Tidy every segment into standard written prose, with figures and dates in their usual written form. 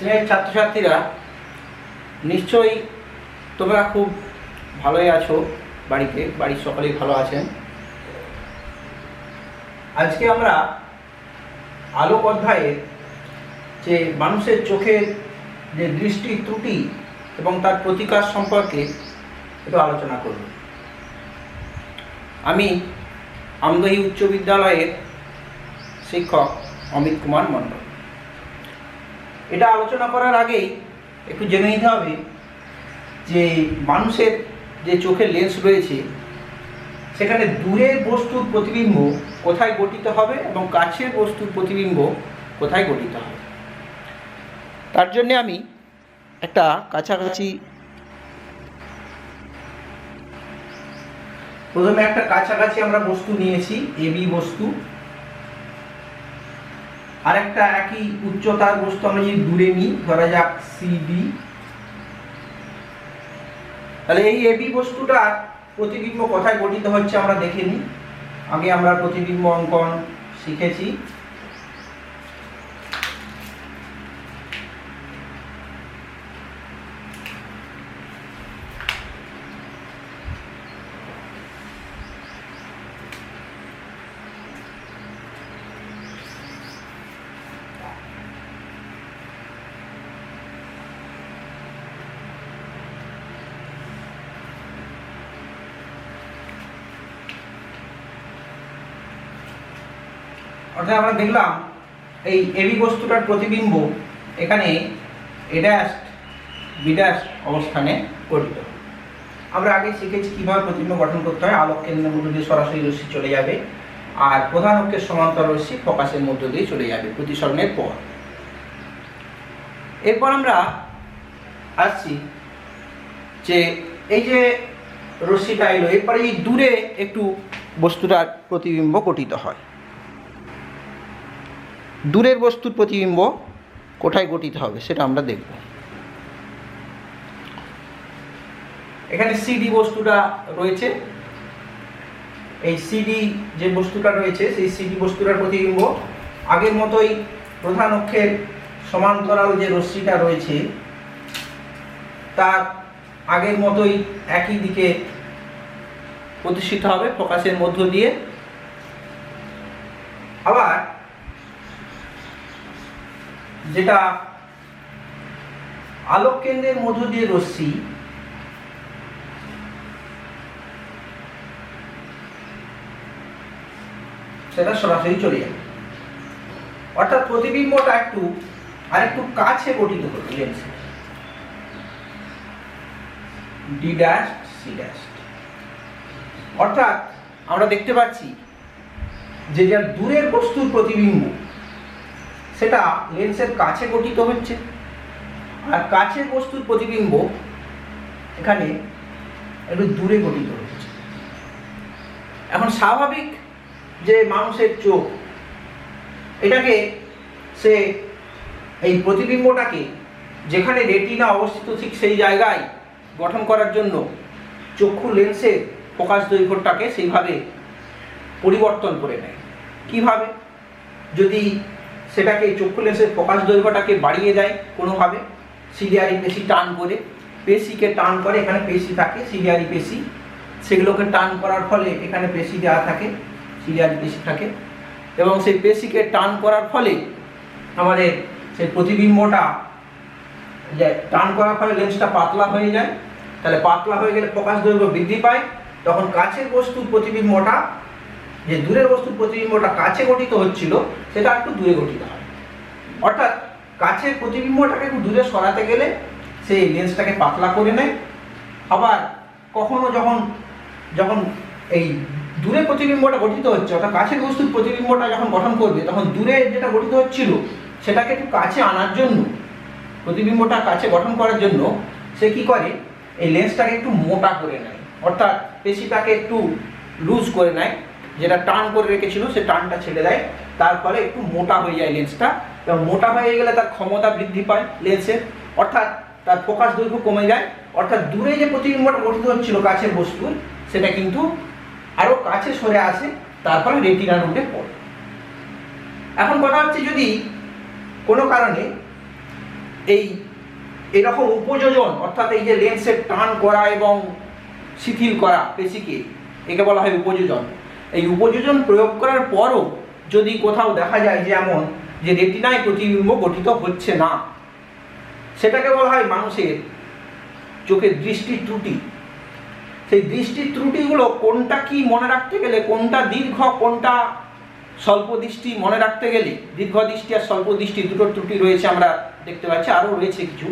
স্নেহের ছাত্রছাত্রীরা, নিশ্চয়ই তোমরা খুব ভালোই আছো। বাড়ির সকলেই ভালো আছেন। আজকে আমরা আলোক অধ্যায়ের যে মানুষের চোখের যে দৃষ্টি ত্রুটি এবং তার প্রতিকার সম্পর্কে একটু আলোচনা করব। আমি আমদহি উচ্চ বিদ্যালয়ের শিক্ষক অমিত কুমার মণ্ডল। এটা আলোচনা করার আগেই একটু জেনে নিতে হবে যে মানুষের যে চোখের লেন্স রয়েছে সেখানে দূরের বস্তুর প্রতিবিম্ব কোথায় গঠিত হবে এবং কাছের বস্তুর প্রতিবিম্ব কোথায় গঠিত হবে। তার জন্য আমি একটা প্রথমে একটা কাছাকাছি আমরা বস্তু নিয়েছি, এবি বস্তু, আর একটা একই উচ্চতার বস্তু আমরা যদি দূরে নিই, ধরা যাক সিডি, তাহলে এই এবি বস্তুটার প্রতিবিম্ব কোথায় গঠিত হচ্ছে আমরা দেখে নিই। আগে আমরা প্রতিবিম্ব অঙ্কন শিখেছি। অর্থাৎ আমরা দেখলাম এই এবি বস্তুটার প্রতিবিম্ব এখানে এ ড্যাশ বি ড্যাশ অবস্থানে গঠিত। আমরা আগে শিখেছি কিভাবে প্রতিবিম্ব গঠন করতে হয়। আলোক কেন্দ্রের মধ্য দিয়ে সরাসরি রশ্মি চলে যাবে, আর প্রধান অক্ষের সমান্তর রশ্মি ফোকাসের মধ্য দিয়ে চলে যাবে প্রতিসরণের পর। এরপর আমরা আসছি যে এই যে রশ্মিটা এলো, এরপরে এই দূরে একটু বস্তুটার প্রতিবিম্ব গঠিত হয়। দূরের বস্তুর প্রতিবিম্ব কোথায় গঠিত হবে সেটা আমরা দেখব। এখানে সিডি বস্তুটা রয়েছে। এই সিডি যে বস্তুটা রয়েছে সেই সিডি বস্তুটার প্রতিবিম্ব আগের মতোই প্রধান অক্ষের সমান্তরাল যে রশ্মিটা রয়েছে তার আগের মতোই একই দিকে প্রতিষ্ঠিত হবে ফোকাসের মধ্য দিয়ে। আবার যেটা আলোক কেন্দ্রের মধ্য দিয়ে রশ্মি, সেটা সরাসরি চলে যাবে। অর্থাৎ প্রতিবিম্বটা আরেকটু কাছে গঠিত হবে লেন্সে, ডি ড্যাশ সি ড্যাশ। অর্থাৎ আমরা দেখতে পাচ্ছি যে যার দূরের বস্তুর প্রতিবিম্ব সেটা লেন্সের কাছে গঠিত হচ্ছে, আর কাছের বস্তুর প্রতিবিম্ব এখানে একটু দূরে গঠিত হচ্ছে। এখন স্বাভাবিক যে মানুষের চোখ, এটাকে সে এই প্রতিবিম্বটাকে যেখানে রেটিনা অবস্থিত ঠিক সেই জায়গায় গঠন করার জন্য চক্ষু লেন্সের ফোকাস দৈর্ঘ্যটাকে সেইভাবে পরিবর্তন করে নেয়। কিভাবে? যদি সেটাকে চক্ষু লেন্সের ফোকাস দৈর্ঘ্যটাকে বাড়িয়ে দেয় কোনোভাবে, সিলিয়ারি পেশি টান করে, পেশিকে টান করে, এখানে পেশি থাকে সিলিয়ারি পেশি, সেগুলোকে টান করার ফলে এখানে পেশি দেওয়া থাকে, সিলিয়ারি পেশি থাকে, এবং সেই পেশিকে টান করার ফলে আমাদের সেই প্রতিবিম্বটা টান করার ফলে লেন্সটা পাতলা হয়ে যায়। তাহলে পাতলা হয়ে গেলে ফোকাস দৈর্ঘ্য বৃদ্ধি পায়, তখন কাছের বস্তুর প্রতিবিম্বটা, যে দূরের বস্তুর প্রতিবিম্বটা কাছে গঠিত হচ্ছিল সেটা একটু দূরে গঠিত হয়। অর্থাৎ কাছের প্রতিবিম্বটাকে একটু দূরে সরাতে গেলে সেই লেন্সটাকে পাতলা করে নেয়। আবার কখনো যখন এই দূরে প্রতিবিম্বটা গঠিত হচ্ছে, অর্থাৎ কাছের বস্তুর প্রতিবিম্বটা যখন গঠন করবে তখন দূরে যেটা গঠিত হচ্ছিল সেটাকে একটু কাছে আনার জন্য, প্রতিবিম্বটা কাছে গঠন করার জন্য সে কি করে, এই লেন্সটাকে একটু মোটা করে নেয়। অর্থাৎ পেশিটাকে একটু লুজ করে নেয়, যেটা টান করে রেখেছিল সে টানটা ছেড়ে দেয়, তার ফলে একটু মোটা হয়ে যায় লেন্সটা, এবং মোটা হয়ে গেলে তার ক্ষমতা বৃদ্ধি পায় লেন্সের, অর্থাৎ তার ফোকাস দৈর্ঘ্য কমে যায়। অর্থাৎ দূরে যে প্রতিবিম্বটা গঠিত হচ্ছিল কাছের বস্তুর, সেটা কিন্তু আরও কাছে সরে আসে, তার ফলে রেটিনার উপরে পড়ে। এখন কথা হচ্ছে, যদি কোনো কারণে এই এরকম উপযোজন, অর্থাৎ এই যে লেন্সের টান করা এবং শিথিল করা পেশিকে, একে বলা হয় উপযোজন। এই উপযোজন প্রয়োগ করার পরও যদি কোথাও দেখা যায় যে এমন যে রেটিনায় প্রতিবিম্ব গঠিত হচ্ছে না, সেটাকে বলা হয় মানুষের চোখের দৃষ্টির ত্রুটি। সেই দৃষ্টির ত্রুটিগুলো কোনটা কি মনে রাখতে গেলে, কোনটা দীর্ঘ কোনটা স্বল্প দৃষ্টি মনে রাখতে গেলে, দীর্ঘ দৃষ্টি আর স্বল্প দৃষ্টি দুটো ত্রুটি রয়েছে আমরা দেখতে পাচ্ছি, আরও রয়েছে কিছু।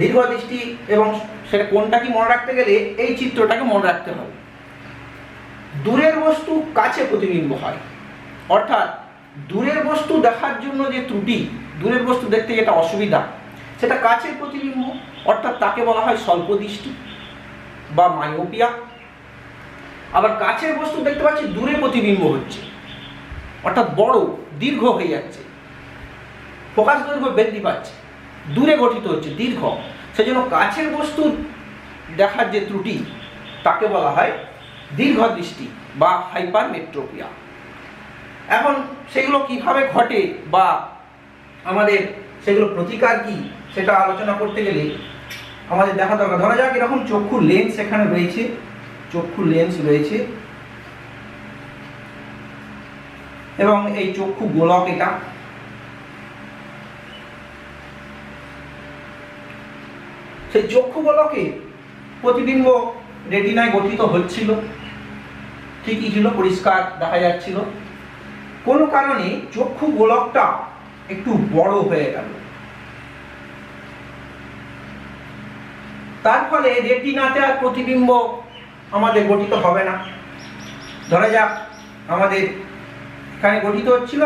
দীর্ঘ দৃষ্টি এবং সেটা কোনটা কি মনে রাখতে গেলে এই চিত্রটাকে মনে রাখতে হবে। দূরের বস্তু কাছে প্রতিবিম্ব হয়, অর্থাৎ দূরের বস্তু দেখার জন্য যে ত্রুটি, দূরের বস্তু দেখতে যেটা অসুবিধা, সেটা কাছের প্রতিবিম্ব, অর্থাৎ তাকে বলা হয় স্বল্প দৃষ্টি বা মায়োপিয়া। আবার কাছের বস্তু দেখতে পাচ্ছি দূরে প্রতিবিম্ব হচ্ছে, অর্থাৎ বড় দীর্ঘ হয়ে যাচ্ছে, ফোকাস দৈর্ঘ্য বৃদ্ধি পাচ্ছে, দূরে গঠিত হচ্ছে দীর্ঘ, সেজন্য কাছের বস্তু দেখার যে ত্রুটি তাকে বলা হয় দীর্ঘ দৃষ্টি বা হাইপারমেট্রোপিয়া। এখন সেগুলো কিভাবে ঘটে বা আমাদের সেগুলো প্রতিকার কি সেটা আলোচনা করতে গেলে আমাদের দেখা দরকার। ধরা যাক এরকম চক্ষু লেন্স এখানে রয়েছে, চক্ষু লেন্স রয়েছে এবং এই চক্ষু গোলক, এটা সেই চক্ষু গোলকে প্রতিবিম্ব রেটিনায় গঠিত হচ্ছিল, ঠিকই ছিল, পরিষ্কার দেখা যাচ্ছিল। কোনো কারণে চক্ষু গোলকটা একটু বড় হয়ে গেল, তার ফলে রেটিনাতে আর প্রতিবিম্ব আমাদের গঠিত হবে না। ধরা যাক আমাদের এখানে গঠিত হচ্ছিল,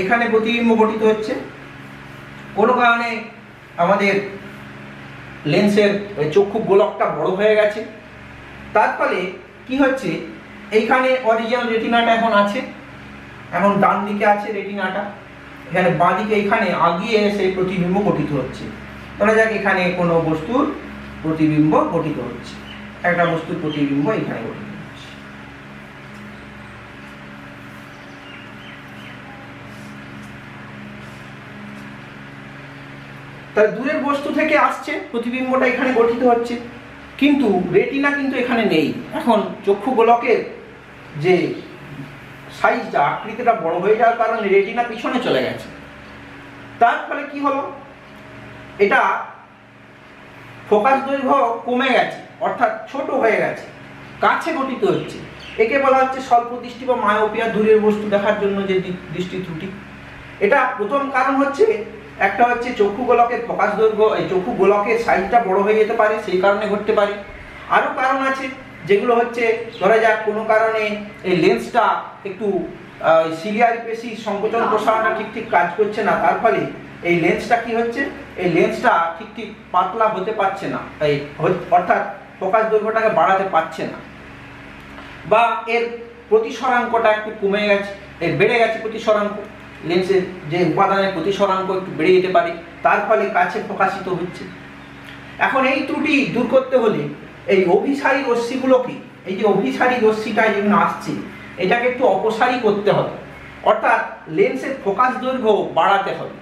এখানে প্রতিবিম্ব গঠিত হচ্ছে, কোনো কারণে আমাদের লেন্সের চক্ষু গোলকটা বড় হয়ে গেছে, তার ফলে কি হচ্ছে, এইখানে অরিজিনাল রেটিনাটা এখন আছে, এখন ডান দিকে আছে রেটিনাটা, এখানে বাঁ দিকে এখানে আগিয়ে সেই প্রতিবিম্ব গঠিত হচ্ছে। ধরা যাক এখানে কোনো বস্তুর প্রতিবিম্ব গঠিত হচ্ছে, একটা বস্তুর প্রতিবিম্ব এখানে গঠিত হচ্ছে। তাহলে দূরের বস্তু থেকে আসছে, প্রতিবিম্বটা এখানে গঠিত হচ্ছে, কিন্তু রেটিনা কিন্তু এখানে নেই। এখন চক্ষু গোলকের যে সাইজটা, আকৃতিটা বড় হয়ে যাওয়ার কারণে রেটিনা পিছনে চলে গেছে। তার ফলে কি হলো, এটা ফোকাস দৈর্ঘ্য কমে গেছে, অর্থাৎ ছোট হয়ে গেছে, কাছে গঠিত হচ্ছে। একে বলা হচ্ছে স্বল্প দৃষ্টি বা মায়োপিয়া, দূরের বস্তু দেখার জন্য যে দৃষ্টি ত্রুটি। এটা প্রথম কারণ হচ্ছে, একটা হচ্ছে চক্ষু গোলকের ফোকাস দৈর্ঘ্য, এই চক্ষু গোলকের সাইজটা বড় হয়ে যেতে পারে, সেই কারণে ঘটতে পারে। আরও কারণ আছে, যেগুলো হচ্ছে ধরা যাক কোনো কারণে এই লেন্সটা একটু সিলিয়ারি পেশি সংকোচন প্রসারণটা ঠিক কাজ করছে না, তার ফলে এই লেন্সটা কি হচ্ছে, এই লেন্সটা ঠিক পাতলা হতে পারছে না, এই অর্থাৎ ফোকাস দৈর্ঘ্যটাকে বাড়াতে পারছে না, বা এর প্রতিসরাঙ্কটা একটু কমে গেছে, এর বেড়ে গেছে প্রতিসরাঙ্ক, লেন্সের যে উপাদানের প্রতিসরাঙ্ক একটু বেড়ে যেতে পারে, তার ফলে কাছে প্রকাশিত হচ্ছে। এখন এই ত্রুটি দূর করতে হলে এই অভিসারী রশ্মিগুলোকে, এই যে অভিসারী রশ্মিটা যেগুলো আসছে, এটাকে একটু অপসারী করতে হবে, অর্থাৎ লেন্সের ফোকাস দৈর্ঘ্য বাড়াতে হবে।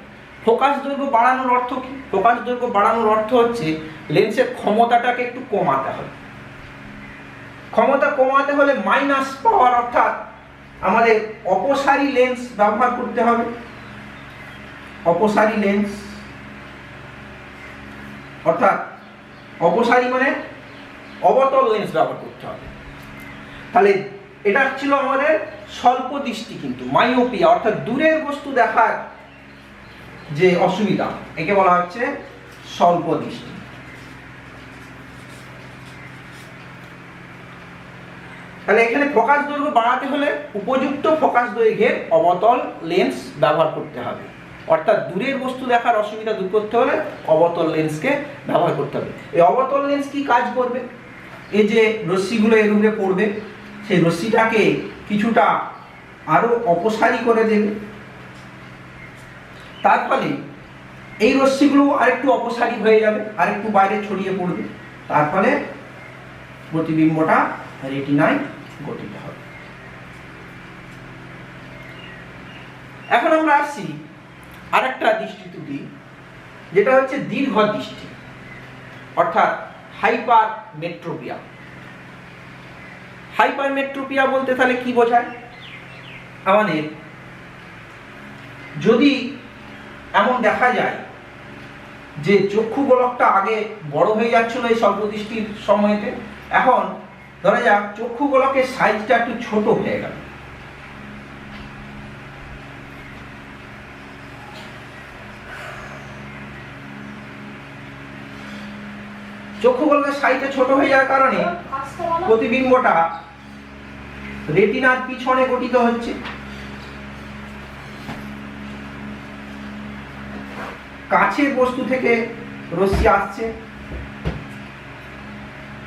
ফোকাস দৈর্ঘ্য বাড়ানোর অর্থ কি? ফোকাস দৈর্ঘ্য বাড়ানোর অর্থ হচ্ছে লেন্সের ক্ষমতাটাকে একটু কমাতে হবে। ক্ষমতা কমাতে হলে মাইনাস পাওয়ার, অর্থাৎ আমাদের অপসারী লেন্স ব্যবহার করতে হবে। অপসারী লেন্স অর্থাৎ অপসারী মানে অবতল লেন্স ব্যবহার করতে হবে। তাহলে এটা ছিল আমাদের স্বল্প দৃষ্টি, কিন্তু মায়োপিয়া অর্থাৎ দূরের বস্তু দেখার যে অসুবিধা, একে বলা হচ্ছে স্বল্প দৃষ্টি। তাহলে এখানে ফোকাস দৈর্ঘ্য বাড়াতে হলে উপযুক্ত ফোকাস দৈর্ঘ্যের অবতল লেন্স ব্যবহার করতে হবে, অর্থাৎ দূরের বস্তু দেখার অসুবিধা দূর করতে হলে অবতল লেন্সকে ব্যবহার করতে হবে। এই অবতল লেন্স কি কাজ করবে? এই যে রশ্মিগুলো এর উপরে পড়বে, সেই রশ্মিটাকে কিছুটা আরো অপসারী করে দেবে, তার ফলে এই রশ্মিগুলো আরেকটু অপসারী হয়ে যাবে, আরেকটু বাইরে ছড়িয়ে পড়বে, তার ফলে প্রতিবিম্বটা রেটিনায় গঠিত হবে। এখন আমরা আসছি আরেকটা দৃষ্টি ত্রুটি, যেটা হচ্ছে দীর্ঘ দৃষ্টি অর্থাৎ হাইপারমেট্রোপিয়া। হাইপারমেট্রোপিয়া বলতে তাহলে কি বোঝায়? আমাদের যদি এমন দেখা যায় যে চক্ষু গোলকটা আগে বড় হয়ে যাচ্ছিল এই স্বল্প দৃষ্টির সময়তে, এখন ধরা যাক চক্ষু গোলকের সাইজটা একটু ছোট হয়ে গেল, চক্ষু গোলকের সাইজটা ছোট হয়ে যাওয়ার কারণে প্রতিবিম্বটা রেটিনার পিছনে গঠিত হচ্ছে। কাছের বস্তু থেকে রশ্মি আসছে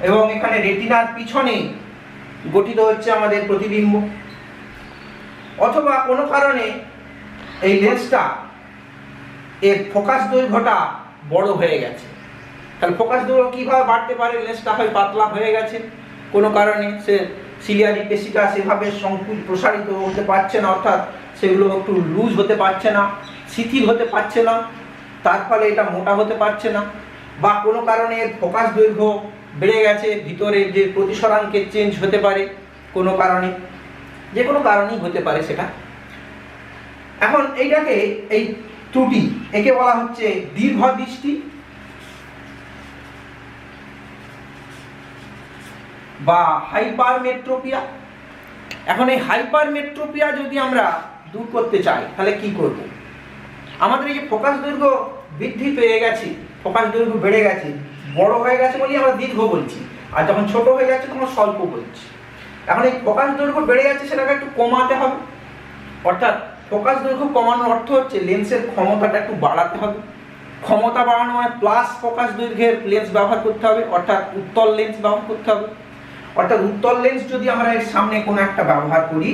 এবং এখানে রেটিনার পিছনে গঠিত হচ্ছে আমাদের প্রতিবিম্ব। অথবা কোনো কারণে এই লেন্সটা এর ফোকাস দৈর্ঘ্যটা বড় হয়ে গেছে। তাহলে ফোকাস দৈর্ঘ্য কীভাবে বাড়তে পারে? লেন্সটা হয় পাতলা হয়ে গেছে, কোনো কারণে সে সিলিয়ারি পেশিটা সেভাবে প্রসারিত হতে পারছে না, অর্থাৎ সেগুলো একটু লুজ হতে পারছে না, শিথিল হতে পারছে না, তার ফলে এটা মোটা হতে পারছে না। বা কোনো কারণে ফোকাস দৈর্ঘ্য বেড়ে গেছে, ভিতরে যে প্রতিসরাঙ্কের চেঞ্জ হতে পারে কোনো কারণে, যে কোনো কারণেই হতে পারে সেটা। এখন এইটাকে, এই ত্রুটি, একে বলা হচ্ছে দীর্ঘ দৃষ্টি বা হাইপারমেট্রোপিয়া। এখন এই হাইপারমেট্রোপিয়া যদি আমরা দূর করতে চাই তাহলে কি করব? আমাদের এই যে ফোকাস দৈর্ঘ্য বৃদ্ধি পেয়ে গেছে, ফোকাস দৈর্ঘ্য বেড়ে গেছে, বড় হয়ে গেছে বলি আমরা দীর্ঘ বলছি, আর যখন ছোট হয়ে যাচ্ছে তখন স্বল্প বলছি। এখন এই ফোকাস দৈর্ঘ্য বেড়ে যাচ্ছে, সেটাকে একটু কমাতে হবে। অর্থাৎ ফোকাস দৈর্ঘ্য কমানোর অর্থ হচ্ছে লেন্সের ক্ষমতাটা একটু বাড়াতে হবে। ক্ষমতা বাড়ানো মানে প্লাস ফোকাস দৈর্ঘ্যের লেন্স ব্যবহার করতে হবে, অর্থাৎ উত্তল লেন্স ব্যবহার করতে হবে। অর্থাৎ উত্তল লেন্স যদি আমরা এর সামনে কোনো একটা ব্যবহার করি,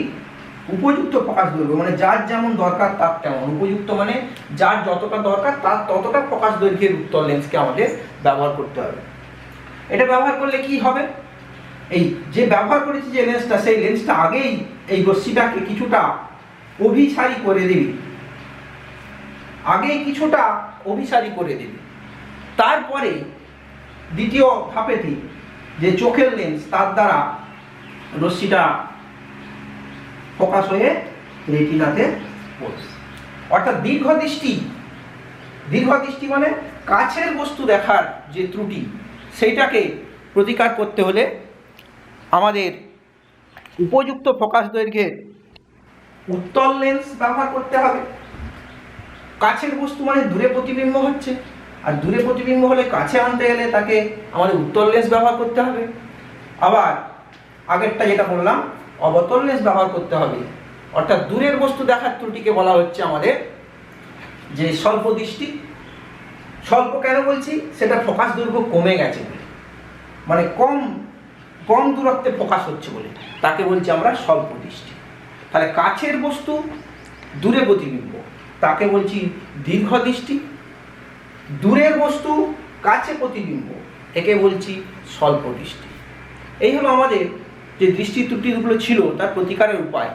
উপযুক্ত ফোকাস দৈর্ঘ্য মানে যার যেমন দরকার তার তেমন, উপযুক্ত মানে যার যতটা দরকার তার ততটা ফোকাস দৈর্ঘ্যের উত্তল লেন্সকে আমাদের ব্যবহার করতে হবে। এটা ব্যবহার করলে কি হবে? এই যে ব্যবহার করেছি যে লেন্সটা, সেই লেন্সটা আগেই এই রশ্মিটাকে কিছুটা অভিসারী করে দেবে, আগেই কিছুটা অভিসারী করে দেবে। তারপরে দ্বিতীয় ধাপেতে যে চোখের লেন্স, তার দ্বারা রশ্মিটা ফোকাস হয়ে রেটিনাতে পড়ছে। অর্থাৎ দীর্ঘ দৃষ্টি মানে কাছের বস্তু দেখার যে ত্রুটি, সেইটাকে প্রতিকার করতে হলে আমাদের উপযুক্ত ফোকাস দৈর্ঘ্যের উত্তল লেন্স ব্যবহার করতে হবে। কাছের বস্তু মানে দূরে প্রতিবিম্ব হচ্ছে, আর দূরে প্রতিবিম্ব হলে কাছে আনতে গেলে তাকে আমাদের উত্তল লেন্স ব্যবহার করতে হবে। আবার আগেরটা যেটা বললাম, অবতল লেন্স ব্যবহার করতে হবে। অর্থাৎ দূরের বস্তু দেখার ত্রুটিকে বলা হচ্ছে আমাদের যে স্বল্প দৃষ্টি। স্বল্প কেন বলছি? সেটা ফোকাস দৈর্ঘ্য কমে গেছে বলে, মানে কম দূরত্বে ফোকাস হচ্ছে বলে তাকে বলছি আমরা স্বল্প দৃষ্টি। তাহলে কাছের বস্তু দূরে প্রতিবিম্ব, তাকে বলছি দীর্ঘ দৃষ্টি। দূরের বস্তু কাছে প্রতিবিম্ব, একে বলছি স্বল্প দৃষ্টি। এই হলো আমাদের যে দৃষ্টি ত্রুটিগুলো ছিল তার প্রতিকারের উপায়।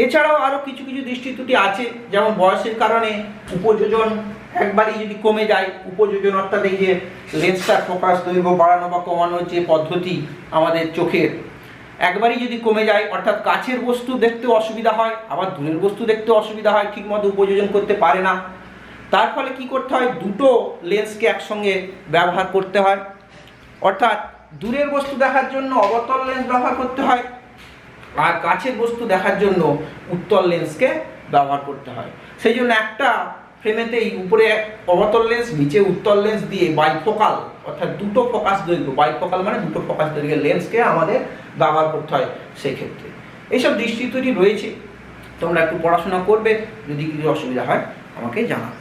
এছাড়াও আরও কিছু কিছু দৃষ্টি ত্রুটি আছে, যেমন বয়সের কারণে উপযোজন একবারই যদি কমে যায়, উপযোজন অর্থাৎ এই যে লেন্সটার ফোকাস দৈর্ঘ্য বাড়ানো বা কমানোর যে পদ্ধতি আমাদের চোখের, একবারই যদি কমে যায়, অর্থাৎ কাছের বস্তু দেখতেও অসুবিধা হয়, আবার দূরের বস্তু দেখতেও অসুবিধা হয়, ঠিকমতো উপযোজন করতে পারে না। তার ফলে কি করতে হয়? দুটো লেন্সকে একসঙ্গে ব্যবহার করতে হয়। অর্থাৎ দূরের বস্তু দেখার জন্য অবতল লেন্স ব্যবহার করতে হয়, আর কাছের বস্তু দেখার জন্য উত্তল লেন্সকে ব্যবহার করতে হয়। সেই জন্য একটা ফ্রেমেতেই উপরে অবতল লেন্স, নিচে উত্তল লেন্স দিয়ে বাইফোকাল, অর্থাৎ দুটো ফোকাস দৈর্ঘ্য, বাইফোকাল মানে দুটো ফোকাস দৈর্ঘ্যের লেন্সকে আমাদের ব্যবহার করতে হয়। সেই ক্ষেত্রে এইসব দৃষ্টি ত্রুটি রয়েছে, তোমরা একটু পড়াশোনা করবে, যদি কিছু অসুবিধা হয় আমাকে জানাবে।